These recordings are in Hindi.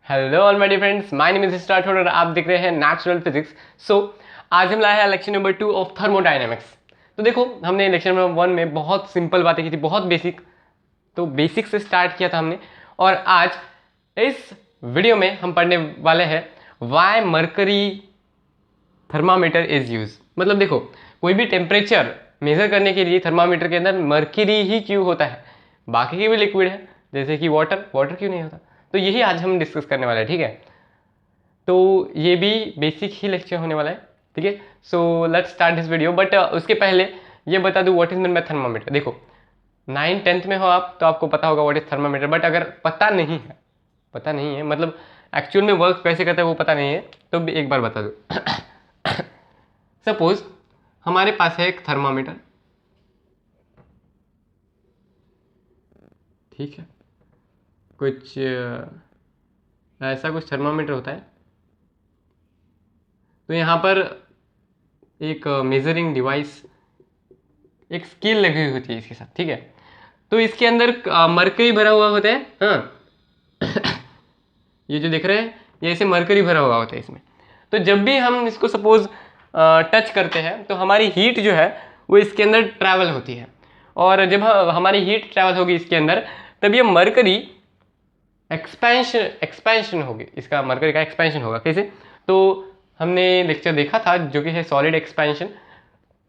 Hello all my dear friends, my name is start और आप देख रहे हैं नेचुरल फिजिक्स। आज हम लाए हैं लेक्चर नंबर 2 ऑफ थर्मोडायनेमिक्स। तो देखो, हमने लेक्चर नंबर 1 में बहुत सिंपल बातें की थी, बहुत बेसिक। तो बेसिक से स्टार्ट किया था हमने, और आज इस वीडियो में हम पढ़ने वाले हैं why mercury thermometer is use. मतलब देखो, कोई भी टेम्परेचर मेजर करने के लिए थर्मामीटर के अंदर मरकरी ही क्यों होता है, बाकी के भी लिक्विड है जैसे कि वाटर क्यों नहीं होता। तो यही आज हम डिस्कस करने वाले हैं, ठीक है। तो ये भी बेसिक ही लेक्चर होने वाला है, ठीक है। So let's start this video, but उसके पहले ये बता दूं what is mean by thermometer. देखो, 9th-10th में हो आप तो आपको पता होगा व्हाट इज थर्मामीटर, बट अगर पता नहीं है मतलब एक्चुअल में वर्क कैसे करता है वो पता नहीं है, तो भी एक बार बता दूं। सपोज हमारे पास है एक थर्मामीटर, ठीक है। कुछ ऐसा कुछ थर्मामीटर होता है। तो यहाँ पर एक मेजरिंग डिवाइस, एक स्केल लगी हुई होती है इसके साथ, ठीक है। तो इसके अंदर मरकरी भरा हुआ होता है, हाँ। ये जो देख रहे हैं, ये ऐसे मरकरी भरा हुआ होता है इसमें। तो जब भी हम इसको सपोज टच करते हैं तो हमारी हीट जो है वो इसके अंदर ट्रैवल होती है, और जब हमारी हीट ट्रैवल होगी इसके अंदर, तब ये मरकरी एक्सपेंशन होगी, इसका मरकरी का एक्सपेंशन होगा। कैसे? तो हमने लेक्चर देखा था जो कि है सॉलिड एक्सपेंशन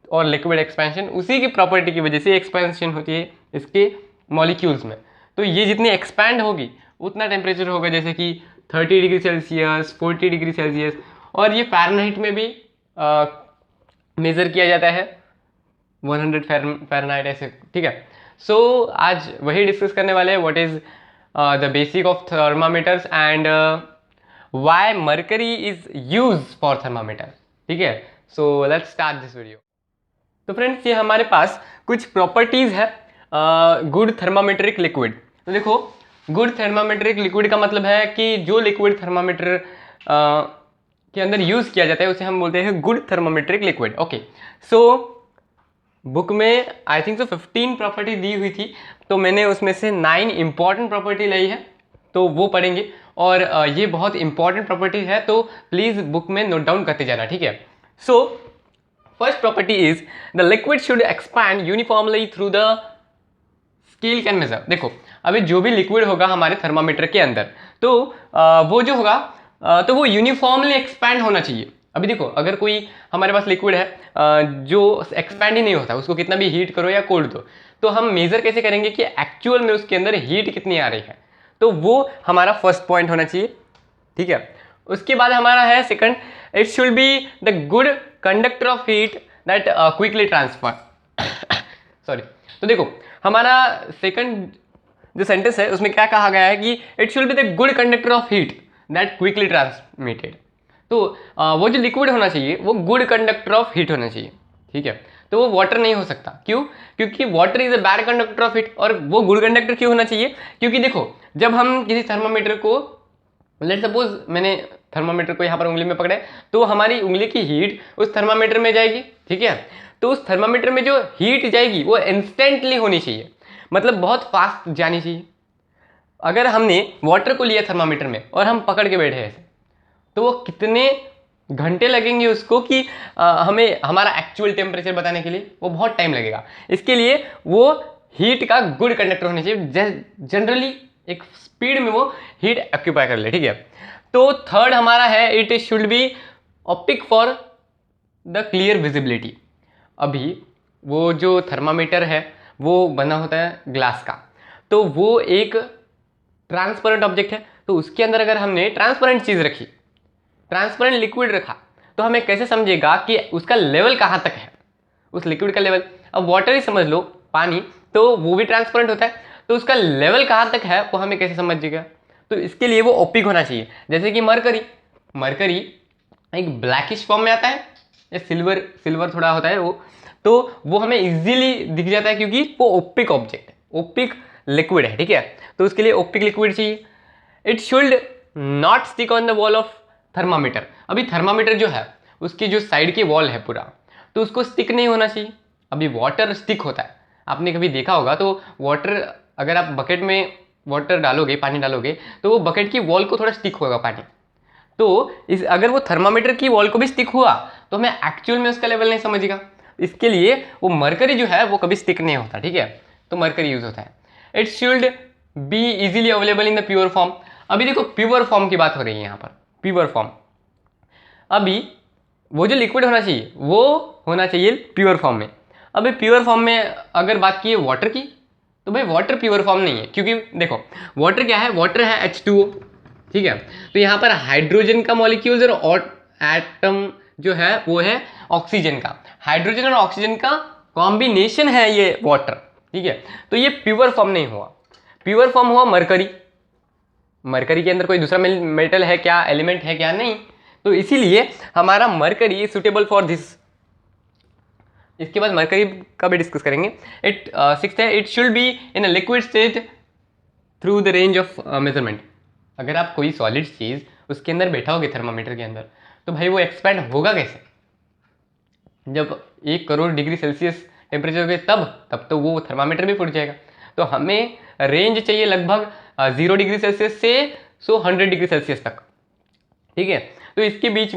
और लिक्विड एक्सपेंशन। उसी की प्रॉपर्टी की वजह से एक्सपेंशन होती है इसके मॉलिक्यूल्स में। तो ये जितनी एक्सपैंड होगी उतना टेम्परेचर होगा, जैसे कि 30 डिग्री सेल्सियस, 40 डिग्री सेल्सियस, और ये फ़ारेनहाइट में भी मेज़र किया जाता है, 100 फ़ारेनहाइट ऐसे, ठीक है। सो आज वही डिस्कस करने वाले हैं, what is the basic of thermometers and why mercury is use for thermometer, ठीक है। So let's start this video. तो फ्रेंड्स, ये हमारे पास कुछ प्रॉपर्टीज है गुड थर्मामेट्रिक लिक्विड। तो देखो, गुड थर्मामेट्रिक लिक्विड का मतलब है कि जो लिक्विड थर्मामीटर के अंदर यूज किया जाता है उसे हम बोलते हैं good thermometric liquid. Okay, so book में आई थिंक सो 15 प्रॉपर्टी दी हुई थी, तो मैंने उसमें से 9 इंपॉर्टेंट प्रॉपर्टी लाई है, तो वो पढ़ेंगे। और ये बहुत इंपॉर्टेंट प्रॉपर्टी है, तो प्लीज़ बुक में नोट डाउन करते जाना, ठीक है। So first property is the liquid should expand uniformly through the scale can measure. देखो, अभी जो भी लिक्विड होगा हमारे थर्मामीटर के अंदर, तो वो जो होगा तो वो यूनिफॉर्मली एक्सपैंड होना चाहिए। अभी देखो, अगर कोई हमारे पास लिक्विड है जो एक्सपैंड ही नहीं होता, उसको कितना भी हीट करो या कोल्ड दो, तो हम मेजर कैसे करेंगे कि एक्चुअल में उसके अंदर हीट कितनी आ रही है। तो वो हमारा फर्स्ट पॉइंट होना चाहिए, ठीक है। उसके बाद हमारा है second, it should be the good conductor of heat that quickly transfer. Sorry. तो देखो, हमारा सेकंड जो सेंटेंस है उसमें क्या कहा गया है कि it should be the good conductor of heat that quickly transmitted. तो वो जो लिक्विड होना चाहिए वो गुड कंडक्टर ऑफ हीट होना चाहिए, ठीक है। तो वो वाटर नहीं हो सकता। क्यों? क्योंकि water is a bad conductor of heat. और वो गुड कंडक्टर क्यों होना चाहिए? क्योंकि देखो, जब हम किसी थर्मामीटर को, लेट सपोज मैंने थर्मामीटर को यहाँ पर उंगली में पकड़ा है, तो हमारी उंगली की हीट उस थर्मामीटर में जाएगी, ठीक है। तो उस थर्मामीटर में जो हीट जाएगी वो इंस्टेंटली होनी चाहिए, मतलब बहुत फास्ट जानी चाहिए। अगर हमने वाटर को लिया थर्मामीटर में और हम पकड़ के बैठे ऐसे, तो वो कितने घंटे लगेंगे उसको कि हमें हमारा एक्चुअल टेम्परेचर बताने के लिए, वो बहुत टाइम लगेगा। इसके लिए वो हीट का गुड कंडक्टर होना चाहिए, जनरली एक स्पीड में वो हीट ऑक्यूपाई कर ले, ठीक है। तो थर्ड हमारा है, it should be optic for the clear visibility. अभी वो जो थर्मामीटर है वो बना होता है ग्लास का, तो वो एक ट्रांसपेरेंट ऑब्जेक्ट है। तो उसके अंदर अगर हमने ट्रांसपेरेंट चीज़ रखी, ट्रांसपेरेंट लिक्विड रखा, तो हमें कैसे समझेगा कि उसका लेवल कहाँ तक है, उस लिक्विड का लेवल। अब वाटर ही समझ लो, पानी, तो वो भी ट्रांसपेरेंट होता है, तो उसका लेवल कहाँ तक है वो हमें कैसे समझेगा। तो इसके लिए वो ओपिक होना चाहिए। जैसे कि मरकरी एक ब्लैकिश फॉर्म में आता है, या सिल्वर थोड़ा होता है वो, तो वो हमें इजीली दिख जाता है क्योंकि वो ओपिक ऑब्जेक्ट है, ओपिक लिक्विड है, ठीक है। तो उसके लिए ओपिक लिक्विड चाहिए। It should not stick on the wall of thermometer. अभी थर्मामीटर जो है उसकी जो साइड की वॉल है पूरा, तो उसको स्टिक नहीं होना चाहिए। अभी वाटर स्टिक होता है, आपने कभी देखा होगा। तो वाटर अगर आप बकेट में वाटर डालोगे, पानी डालोगे, तो वो बकेट की वॉल को थोड़ा स्टिक होगा पानी। तो इस अगर वो थर्मामीटर की वॉल को भी स्टिक हुआ तो हमें एक्चुअल में उसका लेवल नहीं समझेगा। इसके लिए वो मरकरी जो है वो कभी स्टिक नहीं होता, ठीक है, तो मरकरी यूज होता है। It should be easily available in the pure form. अभी देखो प्योर फॉर्म की बात हो रही है यहाँ पर, प्योर फॉर्म। अभी वो जो लिक्विड होना चाहिए वो होना चाहिए प्योर फॉर्म में। अभी प्योर फॉर्म में अगर बात की वाटर की, तो भाई वाटर प्योर फॉर्म नहीं है, क्योंकि देखो वाटर क्या है, वाटर है H2O, ठीक है। तो यहाँ पर हाइड्रोजन का मॉलिक्यूल्स और एटम जो है वो है ऑक्सीजन का, हाइड्रोजन और ऑक्सीजन का कॉम्बिनेशन है ये वाटर, ठीक है। तो ये प्योर फॉर्म नहीं हुआ, प्योर फॉर्म हुआ मरकरी। मरकरी के अंदर कोई दूसरा मेटल है क्या, एलिमेंट है क्या, नहीं, तो इसीलिए हमारा मरकरी सुटेबल फॉर दिस। इसके बाद मरकरी का भी डिस्कस करेंगे। इट सिक्स्थ है, it should be in a liquid state through the range of measurement. अगर आप कोई सॉलिड चीज़ उसके अंदर बैठाओगे थर्मामीटर के अंदर, तो भाई वो एक्सपैंड होगा कैसे? जब 1 करोड़ डिग्री सेल्सियस टेम्परेचर हो गए तब तो वो थर्मामीटर भी फूट जाएगा। तो हमें रेंज चाहिए लगभग 0 डिग्री सेल्सियस से 100 डिग्री सेल्सियस तक, ठीक है। तो इसके बीच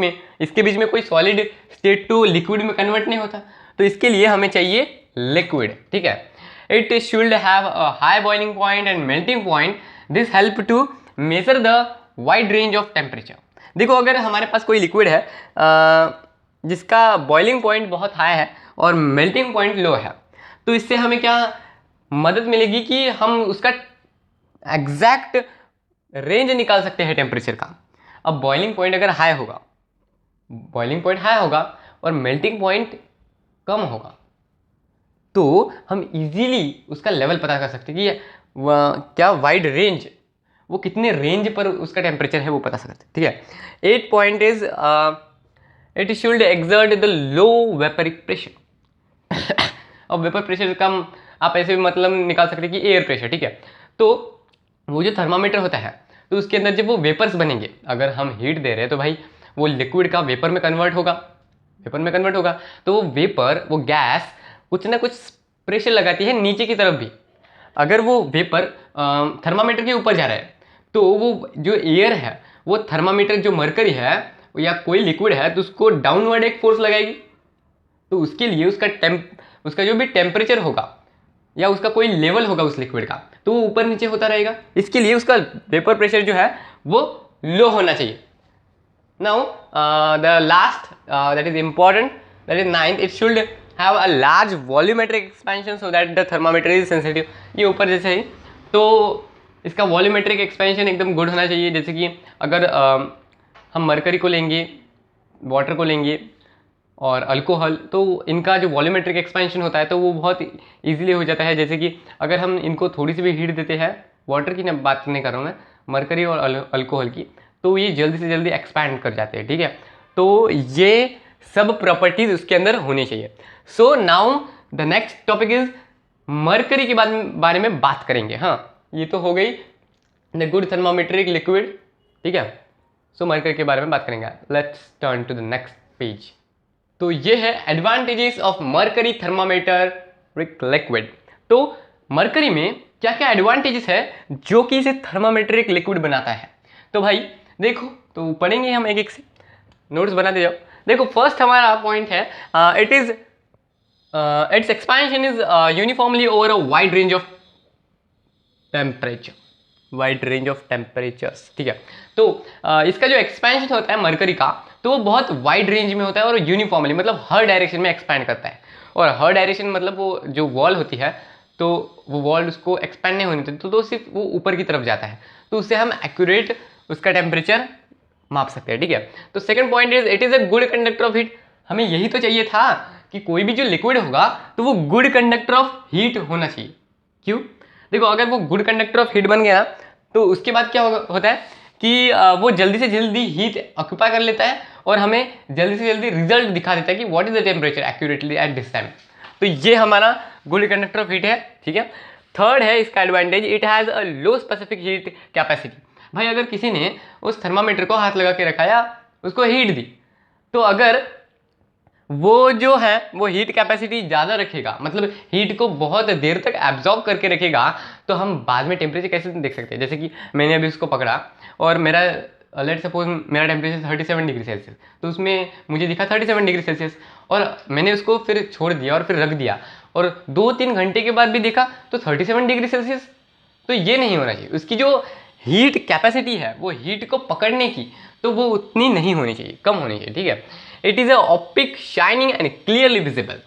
में कोई सॉलिड स्टेट टू लिक्विड में कन्वर्ट नहीं होता, तो इसके लिए हमें चाहिए लिक्विड, ठीक है। It should have a high boiling point and melting point, this help to measure the wide range of temperature. देखो अगर हमारे पास कोई लिक्विड है जिसका बॉइलिंग पॉइंट बहुत हाई है और मेल्टिंग पॉइंट लो है, तो इससे हमें क्या मदद मिलेगी कि हम उसका एग्जैक्ट रेंज निकाल सकते हैं टेम्परेचर का। अब बॉइलिंग पॉइंट अगर हाई होगा, बॉइलिंग पॉइंट हाई होगा और मेल्टिंग पॉइंट कम होगा, तो हम इजीली उसका लेवल पता कर सकते हैं कि क्या वाइड रेंज, वो कितने रेंज पर उसका टेम्परेचर है वो पता सकते हैं, ठीक है। 8 point is it should exert the low vaporic pressure. अब वेपर प्रेशर का आप ऐसे भी मतलब निकाल सकते हैं कि एयर प्रेशर, ठीक है। तो वो जो थर्मामीटर होता है, तो उसके अंदर जब वो वेपर्स बनेंगे, अगर हम हीट दे रहे हैं तो भाई वो लिक्विड का वेपर में कन्वर्ट होगा, तो वो वेपर, वो गैस कुछ ना कुछ प्रेशर लगाती है नीचे की तरफ भी। अगर वो वेपर थर्मामीटर के ऊपर जा रहा है, तो वो जो एयर है वो थर्मामीटर जो मरकरी है या कोई लिक्विड है तो उसको डाउनवर्ड एक फोर्स लगाएगी। तो उसके लिए उसका जो भी टेम्परेचर होगा या उसका कोई लेवल होगा उस लिक्विड का, तो वो ऊपर नीचे होता रहेगा। इसके लिए उसका वेपर प्रेशर जो है वो लो होना चाहिए। Now the last that is important, that is 9th, it should have a large volumetric expansion so that the thermometer is sensitive. ये ऊपर जैसे ही, तो इसका वॉल्यूमेट्रिक एक्सपेंशन एकदम गुड होना चाहिए। जैसे कि अगर हम मरकरी को लेंगे, वाटर को लेंगे और अल्कोहल, तो इनका जो वॉल्यूमेट्रिक एक्सपेंशन होता है तो वो बहुत इजीली हो जाता है। जैसे कि अगर हम इनको थोड़ी सी भी हीट देते हैं, वाटर की बात नहीं कर रहा हूँ मैं, मरकरी और अल्कोहल की, तो ये जल्दी से जल्दी एक्सपैंड कर जाते हैं, ठीक है। तो ये सब प्रॉपर्टीज उसके अंदर होनी चाहिए। So now the next topic is mercury के बारे में बात करेंगे। हाँ, ये तो हो गई द गुड थर्मामेट्रिक लिक्विड, ठीक है। सो मरकरी के बारे में बात करेंगे। Let's turn to the next page. तो ये है advantages of mercury thermometric liquid. तो मरकरी में क्या क्या एडवांटेजेस है जो कि इसे थर्मामेट्रिक लिक्विड बनाता है? तो भाई देखो, तो पढ़ेंगे हम एक एक से, नोट्स बनाते जाओ। देखो फर्स्ट हमारा पॉइंट है it's expansion is uniformly over a wide range of temperature, wide range of temperatures, ठीक है। तो इसका जो एक्सपेंशन होता है मरकरी का, तो वो बहुत वाइड रेंज में होता है और यूनिफॉर्मली मतलब हर डायरेक्शन में एक्सपैंड करता है। और हर डायरेक्शन मतलब वो जो वॉल होती है, तो वो वॉल उसको एक्सपैंड नहीं होनी चाहिए, तो सिर्फ वो ऊपर की तरफ जाता है, तो उससे हम एक्यूरेट उसका टेम्परेचर माप सकते हैं, ठीक है। तो second point is it is a good conductor of heat. हमें यही तो चाहिए था कि कोई भी जो लिक्विड होगा तो वो गुड कंडक्टर ऑफ हीट होना चाहिए। क्यों? देखो अगर वो गुड कंडक्टर ऑफ हीट बन गया तो उसके बाद क्या होता है कि वो जल्दी से जल्दी हीट ऑक्यूपाई कर लेता है और हमें जल्दी से जल्दी रिजल्ट दिखा देता है कि what is the temperature accurately at this time. तो ये हमारा गुड कंडक्टर ऑफ हीट है, ठीक है। थर्ड है इसका advantage, it has a low specific heat capacity. भाई अगर किसी ने उस थर्मामीटर को हाथ लगा के रखा या उसको हीट दी, तो अगर वो जो है वो हीट कैपेसिटी ज़्यादा रखेगा, मतलब हीट को बहुत देर तक एब्जॉर्ब करके रखेगा। तो हम बाद में टेम्परेचर कैसे देख सकते हैं, जैसे कि मैंने अभी उसको पकड़ा और मेरा लेट सपोज मेरा टेम्परेचर 37 डिग्री सेल्सियस, तो उसमें मुझे दिखा 37 डिग्री सेल्सियस, और मैंने उसको फिर छोड़ दिया और फिर रख दिया, और 2-3 घंटे के बाद भी देखा तो 37 डिग्री सेल्सियस। तो ये नहीं होना चाहिए। उसकी जो हीट कैपेसिटी है वो हीट को पकड़ने की, तो वो उतनी नहीं होनी चाहिए, कम होनी चाहिए, ठीक है। It is a optic shining and clearly visible.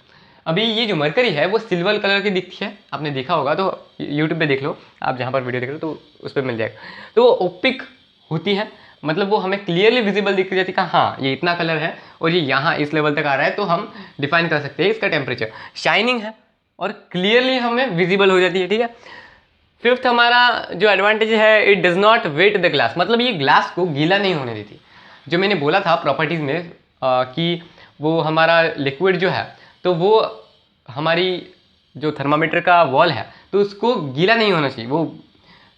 अभी ये जो मरकरी है वो सिल्वर कलर की दिखती है, आपने देखा होगा, तो यूट्यूब पे देख लो, आप जहाँ पर वीडियो देख लो तो उस पर मिल जाएगा। तो वो ऑप्टिक होती है, मतलब वो हमें क्लियरली विजिबल दिख जाती है, हाँ ये इतना कलर है और ये यहाँ इस लेवल तक आ रहा है, तो हम डिफाइन कर सकते हैं इसका टेम्परेचर। शाइनिंग है और क्लियरली हमें विजिबल हो जाती है, ठीक है। फिफ्थ हमारा जो एडवांटेज है, it does not wet the glass, मतलब ये ग्लास को गीला नहीं होने देती। जो मैंने बोला था प्रॉपर्टीज़ में कि वो हमारा लिक्विड जो है तो वो हमारी जो थर्मामीटर का वॉल है तो उसको गीला नहीं होना चाहिए, वो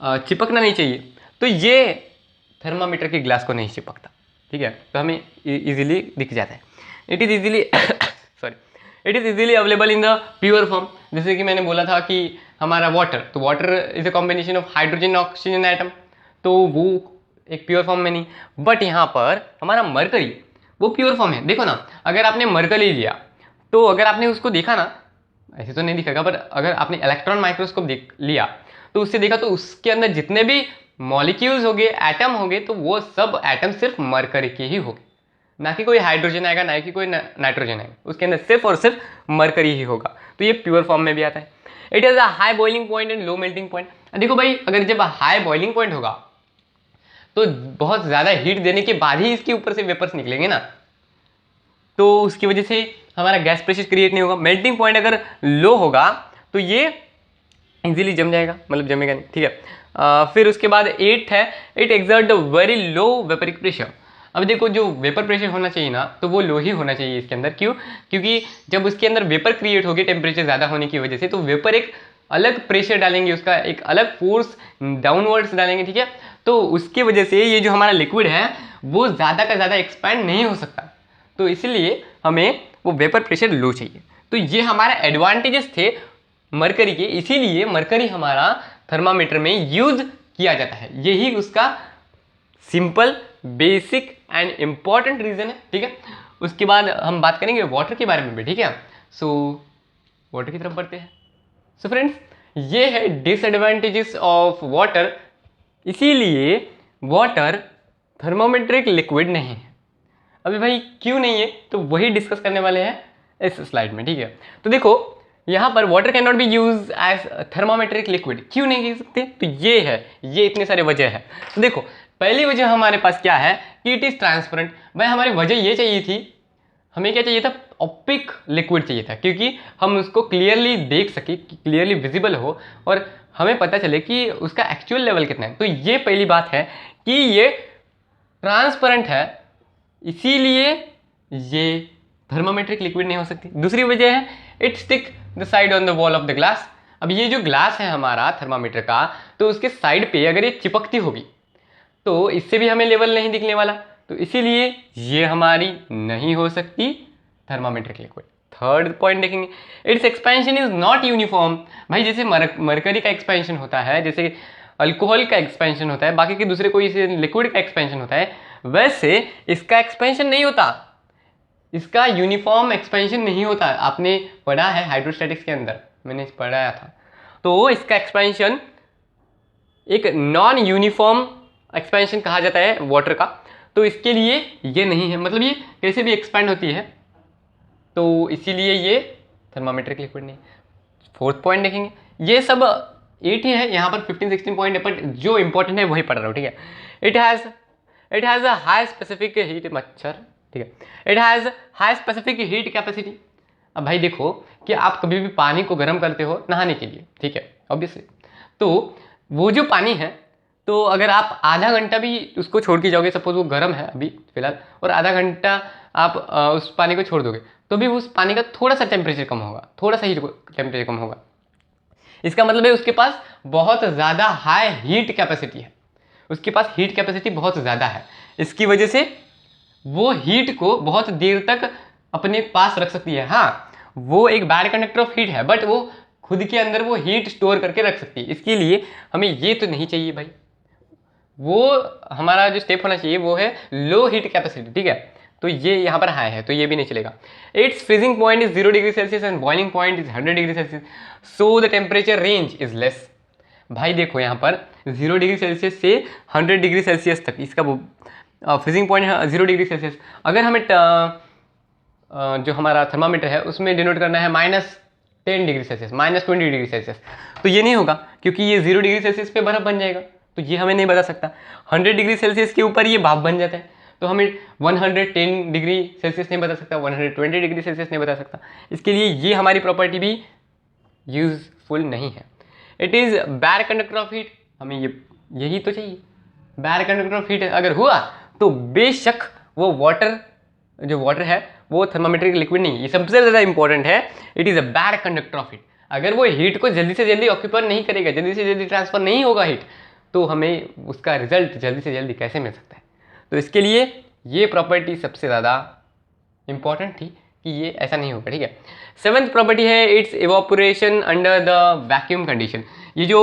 चिपकना नहीं चाहिए। तो ये थर्मामीटर के ग्लास को नहीं चिपकता, ठीक है, तो हमें इजीली दिख जाता है। It is easily sorry, it is easily available in the pure form. जैसे कि मैंने बोला था कि हमारा वाटर, तो water is a combination of hydrogen oxygen atom, तो वो एक प्योर फॉर्म में नहीं। बट यहाँ पर हमारा मरकरी वो प्योर फॉर्म है। देखो ना, अगर आपने मरकरी लिया तो अगर आपने उसको देखा ना, ऐसे तो नहीं दिखेगा, पर अगर आपने इलेक्ट्रॉन माइक्रोस्कोप देख लिया तो उससे देखा तो उसके अंदर जितने भी मॉलिक्यूल्स होंगे, एटम होंगे, तो वो सब एटम सिर्फ मरकरी के ही होंगे, ना कि कोई हाइड्रोजन आएगा, ना कि कोई नाइट्रोजन आएगा, उसके अंदर सिर्फ और सिर्फ मरकरी ही होगा। तो ये प्योर फॉर्म में भी आता है। It has a high boiling point and low melting point. देखो भाई, अगर जब हाई बॉइलिंग पॉइंट होगा तो बहुत ज़्यादा हीट देने के बाद ही इसके ऊपर से वेपर्स निकलेंगे ना, तो उसकी वजह से हमारा गैस प्रेशर क्रिएट नहीं होगा। मेल्टिंग पॉइंट अगर लो होगा तो ये इजीली जम जाएगा, मतलब जमेगा नहीं, ठीक है। फिर उसके बाद 8th है, it exert very low vaporic pressure. अब देखो, जो वेपर प्रेशर होना चाहिए ना, तो वो लो ही होना चाहिए इसके अंदर। क्यों? क्योंकि जब उसके अंदर वेपर क्रिएट होगी टेम्परेचर ज़्यादा होने की वजह से, तो वेपर एक अलग प्रेशर डालेंगे, उसका एक अलग फोर्स डाउनवर्ड्स डालेंगे, ठीक है। तो उसकी वजह से ये जो हमारा लिक्विड है वो ज़्यादा का ज़्यादा एक्सपैंड नहीं हो सकता, तो इसलिए हमें वो वेपर प्रेशर लो चाहिए। तो ये हमारे एडवांटेजेस थे मरकरी के, इसीलिए मरकरी हमारा थर्मामीटर में यूज किया जाता है। यही उसका simple, basic and important reason है, ठीक है। उसके बाद हम बात करेंगे वाटर के बारे में भी, ठीक है। सो वाटर की तरफ बढ़ते हैं। सो फ्रेंड्स, ये है डिसएडवांटेजेस ऑफ वाटर, इसीलिए वाटर थर्मोमेट्रिक लिक्विड नहीं है। अभी भाई क्यों नहीं है, तो वही डिस्कस करने वाले हैं इस स्लाइड में, ठीक है। तो देखो, यहाँ पर water can not be use as thermometric liquid, क्यों नहीं कह सकते, तो ये है, ये इतने सारे वजह है। तो देखो, पहली वजह हमारे पास क्या है कि इट इज ट्रांसपेरेंट। भाई हमारी वजह ये चाहिए थी, हमें क्या चाहिए था, ऑप्टिक लिक्विड चाहिए था, क्योंकि हम उसको क्लियरली देख सके, क्लियरली विजिबल हो और हमें पता चले कि उसका एक्चुअल लेवल कितना है। तो ये पहली बात है कि ये ट्रांसपेरेंट है, इसीलिए ये थर्मोमेट्रिक लिक्विड नहीं हो सकती। दूसरी वजह है, it stick the side on the wall of the glass. अब ये जो ग्लास है हमारा थर्मामीटर का, तो उसके साइड पे अगर ये चिपकती होगी तो इससे भी हमें लेवल नहीं दिखने वाला, तो इसीलिए ये हमारी नहीं हो सकती थर्मामेट्रिक लिक्विड। थर्ड पॉइंट देखेंगे, it's expansion is not uniform. भाई जैसे मरकरी का एक्सपेंशन होता है, जैसे अल्कोहल का एक्सपेंशन होता है, बाकी के दूसरे कोई से लिक्विड का एक्सपेंशन होता है, वैसे इसका एक्सपेंशन नहीं होता, इसका यूनिफॉर्म एक्सपेंशन नहीं होता। आपने पढ़ा है हाइड्रोस्टैटिक्स के अंदर, मैंने पढ़ाया था। तो इसका एक्सपेंशन एक नॉन यूनिफॉर्म एक्सपेंशन कहा जाता है वाटर का, तो इसके लिए ये नहीं है, मतलब ये कैसे भी एक्सपैंड होती है, तो इसीलिए ये थर्मामेट्रिक लिक्विड नहीं। फोर्थ पॉइंट देखेंगे, ये सब 8 ही है, यहाँ पर 15-16 पॉइंट है, बट जो इंपॉर्टेंट है वही पढ़ रहा हूँ, ठीक है। It has a high specific heat, मच्छर, ठीक है। It has high specific heat capacity. अब भाई देखो कि आप कभी भी पानी को गर्म करते हो नहाने के लिए, ठीक है, ऑब्वियसली, तो वो जो पानी है, तो अगर आप आधा घंटा भी उसको छोड़ के जाओगे, सपोज वो गर्म है अभी फिलहाल, और आधा घंटा आप उस पानी को छोड़ दोगे, तो भी उस पानी का थोड़ा सा टेम्परेचर कम होगा, थोड़ा सा ही टेम्परेचर कम होगा। इसका मतलब है उसके पास बहुत ज़्यादा हाई हीट कैपेसिटी है, उसके पास हीट कैपेसिटी बहुत ज़्यादा है। इसकी वजह से वो हीट को बहुत देर तक अपने पास रख सकती है। हाँ, वो एक बैड कंडक्टर ऑफ हीट है, बट वो खुद के अंदर वो हीट स्टोर करके रख सकती है। इसके लिए हमें ये तो नहीं चाहिए भाई, वो हमारा जो स्टेप होना चाहिए वो है लो हीट कैपेसिटी, ठीक है। तो ये यहाँ पर हाई है, तो ये भी नहीं चलेगा। It's freezing point is 0 degree Celsius and boiling point is 100 degree Celsius, so the temperature range is less. भाई देखो यहाँ पर 0 डिग्री सेल्सियस से 100 डिग्री सेल्सियस तक इसका फ्रीजिंग पॉइंट है 0 डिग्री सेल्सियस। अगर हमें जो हमारा थर्मामीटर है उसमें डिनोट करना है -10 डिग्री सेल्सियस, -20 डिग्री सेल्सियस, तो ये नहीं होगा क्योंकि ये 0 डिग्री सेल्सियस पे बर्फ बन जाएगा, तो ये हमें नहीं बता सकता। 100 डिग्री सेल्सियस के ऊपर ये भाप बन जाता है, तो हमें 110 डिग्री सेल्सियस नहीं बता सकता, 120 डिग्री सेल्सियस नहीं बता सकता। इसके लिए ये हमारी प्रॉपर्टी भी यूजफुल नहीं है। It is bad conductor of heat, हमें यही तो चाहिए। बैड कंडक्टर ऑफ हीट अगर हुआ तो बेशक वो वाटर है वो थर्मामीट्रिक लिक्विड नहीं, ये सबसे ज़्यादा इंपॉर्टेंट है। It is a bad conductor of heat. अगर वो हीट को जल्दी से जल्दी ऑक्यूपाई नहीं करेगा, जल्दी से जल्दी ट्रांसफर नहीं होगा हीट, तो हमें उसका रिजल्ट जल्दी से जल्दी कैसे मिल सकता है। तो इसके लिए ये प्रॉपर्टी सबसे ज़्यादा इंपॉर्टेंट थी कि ये ऐसा नहीं होगा, ठीक है। 7th प्रॉपर्टी है it's evaporation under the vacuum condition. ये जो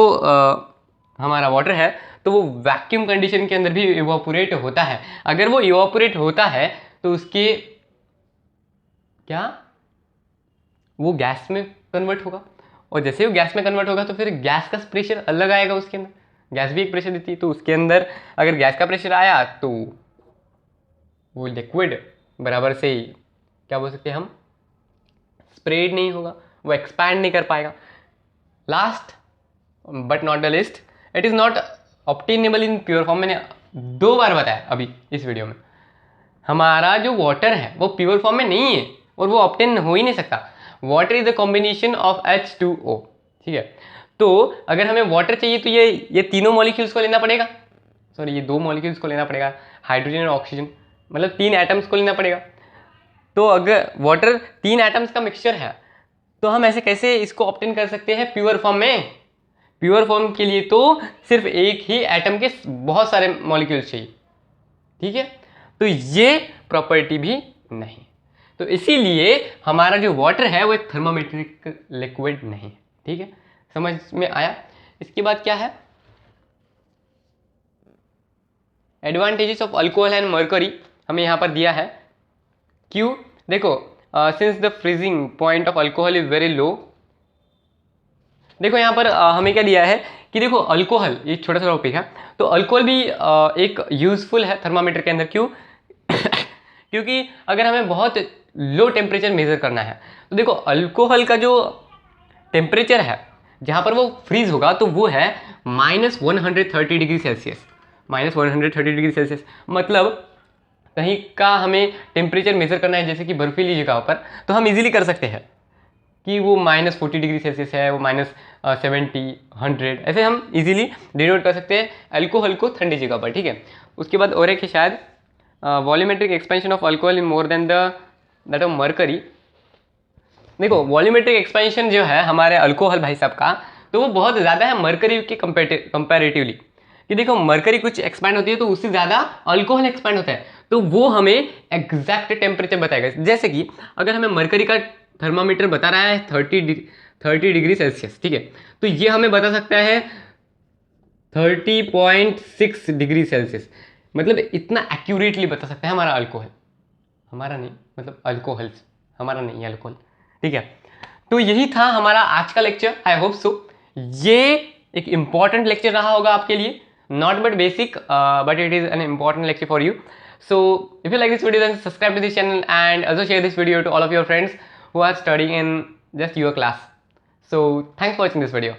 हमारा वाटर है तो वो वैक्यूम कंडीशन के अंदर भी इवापोरेट होता है। अगर वो इवापोरेट होता है तो उसके क्या वो गैस में कन्वर्ट होगा, और जैसे वो गैस में कन्वर्ट होगा तो फिर गैस का प्रेशर अलग आएगा उसके अंदर। गैस भी एक प्रेशर देती है, तो उसके अंदर अगर गैस का प्रेशर आया तो वो लिक्विड बराबर से क्या बोल सकते हैं हम, स्प्रेड नहीं होगा, वो एक्सपैंड नहीं कर पाएगा। Last but not the list, it is not obtainable in pure form. मैंने 2 बार बताया अभी इस वीडियो में, हमारा जो वाटर है वो प्योर फॉर्म में नहीं है और वो ऑब्टेन हो ही नहीं सकता। Water is the combination of H2O, ठीक है। तो अगर हमें वाटर चाहिए तो ये तीनों मॉलिक्यूल्स को लेना पड़ेगा, सॉरी ये 2 मॉलिक्यूल्स को लेना पड़ेगा, हाइड्रोजन और ऑक्सीजन, मतलब 3 एटम्स को लेना पड़ेगा। तो अगर वाटर 3 एटम्स का मिक्सचर है तो हम ऐसे कैसे इसको ऑब्टेन कर सकते हैं प्योर फॉर्म में। प्योर फॉर्म के लिए तो सिर्फ एक ही एटम के बहुत सारे मॉलिक्यूल्स चाहिए, ठीक है। तो ये प्रॉपर्टी भी नहीं, तो इसीलिए हमारा जो वाटर है वो एक थर्मोमेट्रिक लिक्विड नहीं है, ठीक है। समझ में आया। इसके बाद क्या है, advantages of alcohol and mercury हमें यहाँ पर दिया है। क्यों, देखो since the freezing point of alcohol is very low. देखो यहाँ पर हमें क्या दिया है कि देखो अल्कोहल, ये छोटा सा टॉपिक है, तो अल्कोहल भी एक यूजफुल है थर्मामीटर के अंदर। क्यों क्योंकि अगर हमें बहुत लो टेम्परेचर मेजर करना है तो देखो अल्कोहल का जो टेम्परेचर है जहाँ पर वो फ्रीज होगा तो वो है -130 डिग्री सेल्सियस, -130 डिग्री सेल्सियस। मतलब कहीं का हमें टेम्परेचर मेजर करना है जैसे कि बर्फीली जगह पर, तो हम इजीली कर सकते हैं कि वो -40 डिग्री सेल्सियस है, वो -70, 100, ऐसे हम इजीली डिनोट कर सकते हैं अल्कोहल को ठंडी जगह पर, ठीक है। उसके बाद और एक है शायद volumetric expansion of alcohol in more than that of mercury. देखो वॉल्यूमेट्रिक एक्सपेंशन जो है हमारे अल्कोहल भाई साहब का, तो वो बहुत ज़्यादा है मर्करी के कंपैरेटिवली। कि देखो मर्करी कुछ एक्सपैंड होती है तो उससे ज़्यादा अल्कोहल एक्सपैंड होता है, तो वो हमें एग्जैक्ट टेम्परेचर बताएगा। जैसे कि अगर हमें मर्करी का थर्मामीटर बता रहा है 30 डिग्री सेल्सियस, ठीक है, तो ये हमें बता सकता है 30.6 डिग्री सेल्सियस, मतलब इतना एक्यूरेटली बता सकता है हमारा अल्कोहल, हमारा नहीं, मतलब अल्कोहल्स, हमारा नहीं है अल्कोहल, ठीक है। तो यही था हमारा आज का लेक्चर। आई होप सो ये एक इम्पॉर्टेंट लेक्चर रहा होगा आपके लिए, not but basic but it is an important lecture for you. So if you like this video then subscribe to this channel and also share this video to all of your friends who are studying in just your class. So thanks for watching this video.